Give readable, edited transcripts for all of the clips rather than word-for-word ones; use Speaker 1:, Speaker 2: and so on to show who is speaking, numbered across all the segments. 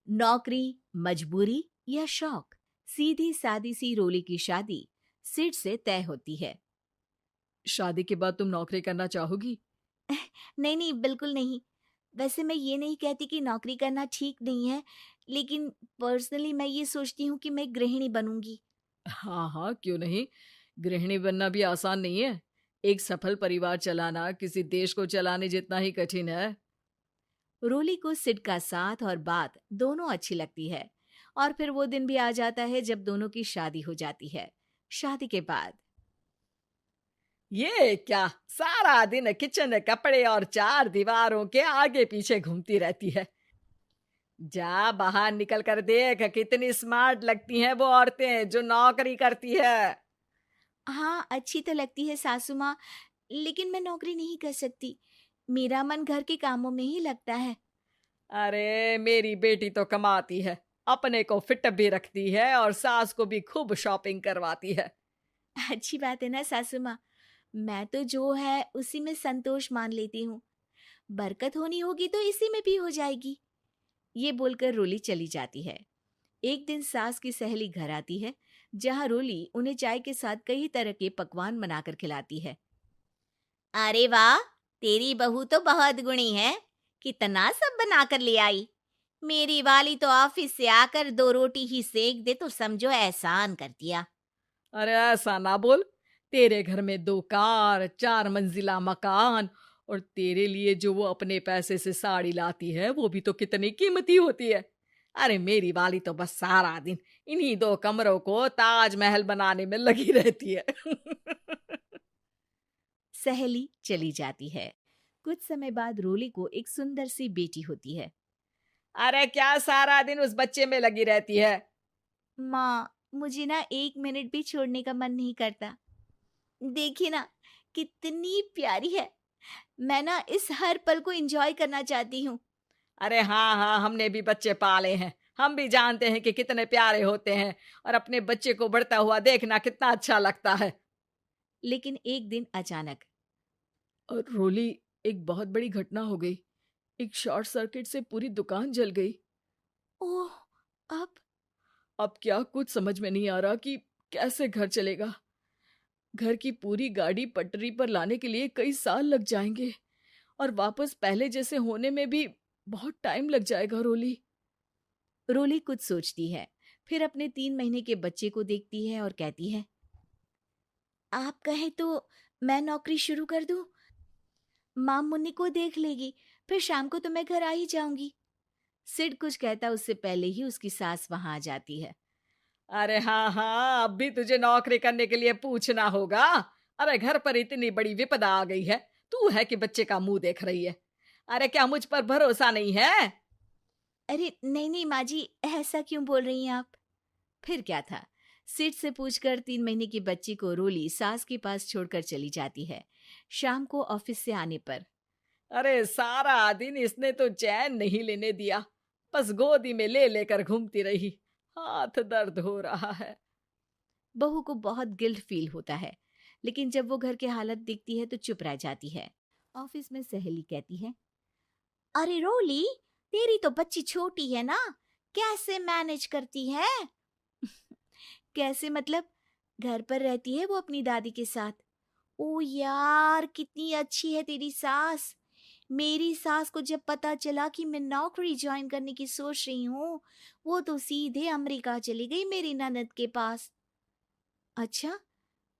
Speaker 1: नौकरी, मजबूरी या शौक, सीधी सादी सी रोली की शादी सिड से तय होती है।
Speaker 2: शादी के बाद तुम नौकरी करना चाहोगी?
Speaker 1: नहीं नहीं, बिल्कुल नहीं। वैसे मैं ये नहीं कहती कि नौकरी करना ठीक नहीं है, लेकिन पर्सनली मैं ये सोचती हूँ कि मैं गृहिणी बनूंगी।
Speaker 2: हाँ हाँ, क्यों नहीं। गृहिणी बनना भी आसान नहीं है। एक सफल परिवार चलाना किसी देश को चलाने जितना ही कठिन है।
Speaker 1: रोली को सिड का साथ और बात दोनों अच्छी लगती है। और फिर वो दिन भी आ जाता है जब दोनों की शादी हो जाती है। शादी के बाद
Speaker 2: ये क्या, सारा दिन किचन कपड़े और चार दीवारों के आगे पीछे घूमती रहती है। जा बाहर निकल कर देख, कितनी स्मार्ट लगती हैं वो औरतें जो नौकरी करती है।
Speaker 1: हाँ, अच्छी तो लगती है सासू माँ, लेकिन मैं नौकरी नहीं कर सकती। मेरा मन घर के कामों में ही लगता है।
Speaker 2: अरे मेरी बेटी तो कमाती है, अपने को फिट भी रखती है और सास को भी खूब शॉपिंग करवाती है।
Speaker 1: अच्छी बात है ना सासू माँ। मैं तो जो है उसी में संतोष मान लेती हूँ। बरकत होनी होगी तो इसी में भी हो जाएगी। ये बोलकर रोली चली जाती है। एक दिन सास की सहेली घर आती है, जहाँ रोली उन्हें चाय के साथ कई तरह के पकवान बनाकर खिलाती है। अरे वाह, तेरी बहू तो बहुत गुणी है। कितना सब बनाकर ले आई। मेरी वाली तो ऑफिस से आकर 2 रोटी ही सेक दे तो समझो एहसान कर दिया।
Speaker 2: अरे ऐसा ना बोल। तेरे घर में 2 कार, 4 मंजिला मकान, और तेरे लिए जो वो अपने पैसे से साड़ी लाती है वो भी तो कितनी कीमती होती है। अरे मेरी वाली तो बस सारा दिन इन्हीं 2 कमरों को ताजमहल बनाने में लगी रहती है।
Speaker 1: सहेली चली जाती है। कुछ समय बाद रोली को एक सुंदर सी बेटी होती है।
Speaker 2: अरे क्या सारा दिन उस बच्चे में लगी रहती है।
Speaker 1: माँ, मुझे ना 1 मिनट भी छोड़ने का मन नहीं करता। देखिए ना, कितनी प्यारी है। मैं ना इस हर पल को एंजॉय करना चाहती हूँ।
Speaker 2: अरे हाँ हाँ, हमने भी बच्चे पाले हैं, हम भी जानते हैं कि कितने प्यारे होते हैं, और अपने बच्चे को बढ़ता हुआ देखना कितना अच्छा लगता है।
Speaker 1: लेकिन एक दिन अचानक
Speaker 2: और रोली, एक बहुत बड़ी घटना हो गई। एक शॉर्ट सर्किट से पूरी दुकान जल गई।
Speaker 1: ओह, अब
Speaker 2: अब क्या कुछ समझ में नहीं आ रहा कि कैसे घर चलेगा। घर की पूरी गाड़ी पटरी पर लाने के लिए कई साल लग जाएंगे, और वापस पहले जैसे होने में भी बहुत टाइम लग जाएगा। रोली,
Speaker 1: रोली कुछ सोचती है, फिर अपने 3 महीने के बच्चे को देखती है और कहती है, आप कहें तो मैं नौकरी शुरू कर दूं? माँ मुन्नी को देख लेगी, फिर शाम को तो मैं घर आ ही जाऊंगी। सिड कुछ कहता उससे पहले ही उसकी सास वहां आ जाती है।
Speaker 2: अरे हाँ हाँ, अब भी तुझे नौकरी करने के लिए पूछना होगा। अरे घर पर इतनी बड़ी विपदा आ गई है, तू है कि बच्चे का मुंह देख रही है। अरे क्या मुझ पर भरोसा नहीं है?
Speaker 1: अरे नहीं नहीं माँ जी, ऐसा क्यों बोल रही हैं आप? फिर क्या था, सिड से पूछकर 3 महीने की बच्ची को रोली सास के पास छोड़कर चली जाती है। शाम को ऑफिस से आने पर
Speaker 2: अरे सारा दिन इसने तो चैन नहीं लेने दिया, बस गोदी में ले लेकर घूमती रही। हाथ दर्द हो रहा है।
Speaker 1: बहू को बहुत गिल्ट फील होता है, लेकिन जब वो घर की हालत देखती है तो चुप रह जाती है। ऑफिस में सहेली कहती है, अरे रोली, तेरी तो बच्ची छोटी है ना, कैसे मैनेज करती है? कैसे मतलब? घर पर रहती है वो अपनी दादी के साथ। ओ यार, कितनी अच्छी है तेरी सास। मेरी सास को जब पता चला कि मैं नौकरी ज्वाइन करने की सोच रही हूँ, वो तो सीधे अमेरिका चली गई मेरी ननद के पास। अच्छा,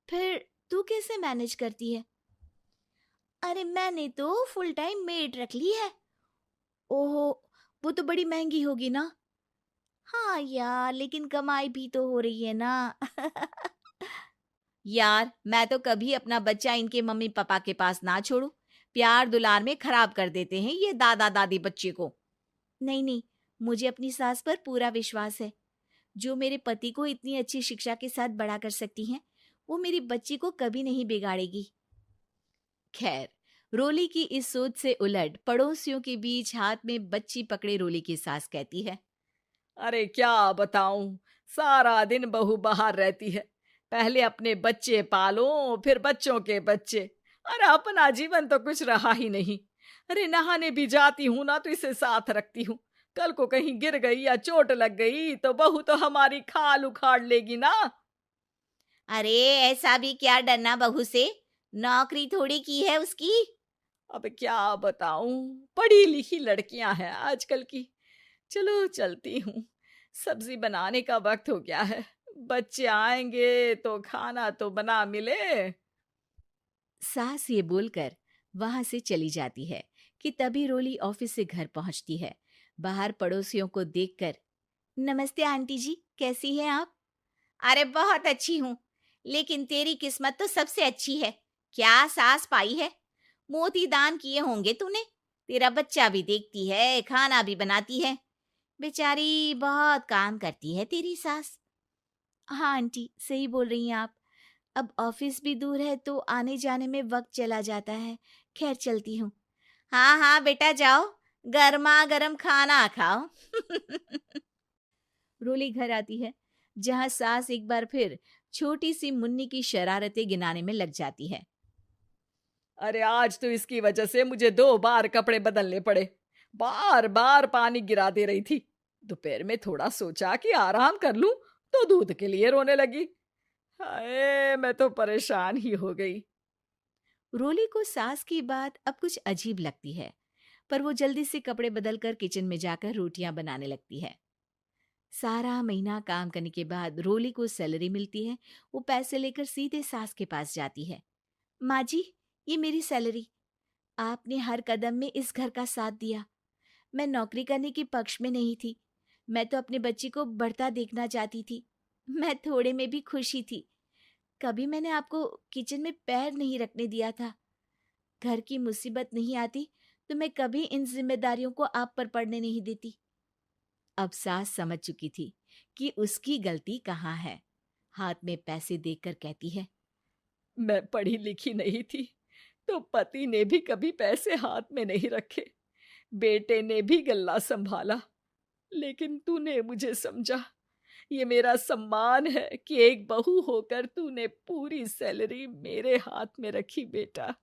Speaker 1: फिर तू कैसे मैनेज करती है? अरे मैंने तो फुल टाइम मेड रख ली है। ओहो, वो तो बड़ी महंगी होगी ना? हाँ यार, लेकिन कमाई भी तो हो रही है ना। यार, मैं तो कभी अपना बच्चा इनके मम्मी पापा के पास ना छोड़ू। प्यार दुलार में खराब कर देते हैं ये दादा दादी बच्चे को। नहीं नहीं, मुझे अपनी सास पर पूरा विश्वास है। जो मेरे पति को इतनी अच्छी शिक्षा के साथ बड़ा कर सकती हैं, वो मेरी बच्ची को कभी नहीं बिगाड़ेगी। खैर, रोली की इस सोच से उलट पड़ोसियों के बीच हाथ में बच्ची पकड़े रोली की सास कहती है,
Speaker 2: अरे क्या बताऊं, सारा दिन बहू बाहर रहती है। पहले अपने बच्चे पालो, फिर बच्चों के बच्चे। अरे अपना जीवन तो कुछ रहा ही नहीं। अरे नहाने भी जाती हूं ना तो इसे साथ रखती हूँ। कल को कहीं गिर गई या चोट लग गई तो बहू तो हमारी खाल उखाड़ लेगी ना।
Speaker 1: अरे ऐसा भी क्या डरना बहू से, नौकरी थोड़ी की है उसकी।
Speaker 2: अब क्या बताऊं, पढ़ी लिखी लड़कियां हैं आजकल की। चलो चलती हूँ, सब्जी बनाने का वक्त हो गया है। बच्चे आएंगे तो खाना तो बना मिले।
Speaker 1: सास ये बोलकर वहां से चली जाती है कि तभी रोली ऑफिस से घर पहुंचती है। बाहर पड़ोसियों को देखकर, नमस्ते आंटी जी, कैसी हैं आप? अरे बहुत अच्छी हूँ, लेकिन तेरी किस्मत तो सबसे अच्छी है। क्या सास पाई है, मोती दान किए होंगे तूने। तेरा बच्चा भी देखती है, खाना भी बनाती है। बेचारी बहुत काम करती है तेरी सास। हाँ आंटी, सही बोल रही हैं आप। अब ऑफिस भी दूर है तो आने जाने में वक्त चला जाता है। खैर चलती हूँ। हाँ हाँ बेटा जाओ, गर्मा गर्म खाना खाओ। रोली घर आती है, जहाँ सास एक बार फिर छोटी सी मुन्नी की शरारतें गिनाने में लग जाती है।
Speaker 2: अरे आज तो इसकी वजह से मुझे 2 बार कपड़े बदलने पड़े। बार बार पानी गिरा दे रही थी। दोपहर में थोड़ा सोचा कि आराम कर लूं तो दूध के लिए रोने लगी। हाय, मैं तो परेशान ही हो गई।
Speaker 1: रोली को सास की बात अब कुछ अजीब लगती है, पर वो जल्दी से कपड़े बदलकर किचन में जाकर रोटियां बनाने लगती है। सारा महीना काम करने के बाद रोली को सैलरी मिलती है। वो पैसे लेकर सीधे सास के पास जाती है। माँ जी, ये मेरी सैलरी। आपने हर कदम में इस घर का साथ दिया। मैं नौकरी करने के पक्ष में नहीं थी। मैं तो अपने बच्ची को बढ़ता देखना चाहती थी। मैं थोड़े में भी खुशी थी। कभी मैंने आपको किचन में पैर नहीं रखने दिया था। घर की मुसीबत नहीं आती तो मैं कभी इन जिम्मेदारियों को आप पर पड़ने नहीं देती। अब सास समझ चुकी थी कि उसकी गलती कहाँ है। हाथ में पैसे देखकर कहती है,
Speaker 2: मैं पढ़ी लिखी नहीं थी तो पति ने भी कभी पैसे हाथ में नहीं रखे। बेटे ने भी गल्ला संभाला, लेकिन तूने मुझे समझा। ये मेरा सम्मान है कि एक बहू होकर तूने पूरी सैलरी मेरे हाथ में रखी बेटा।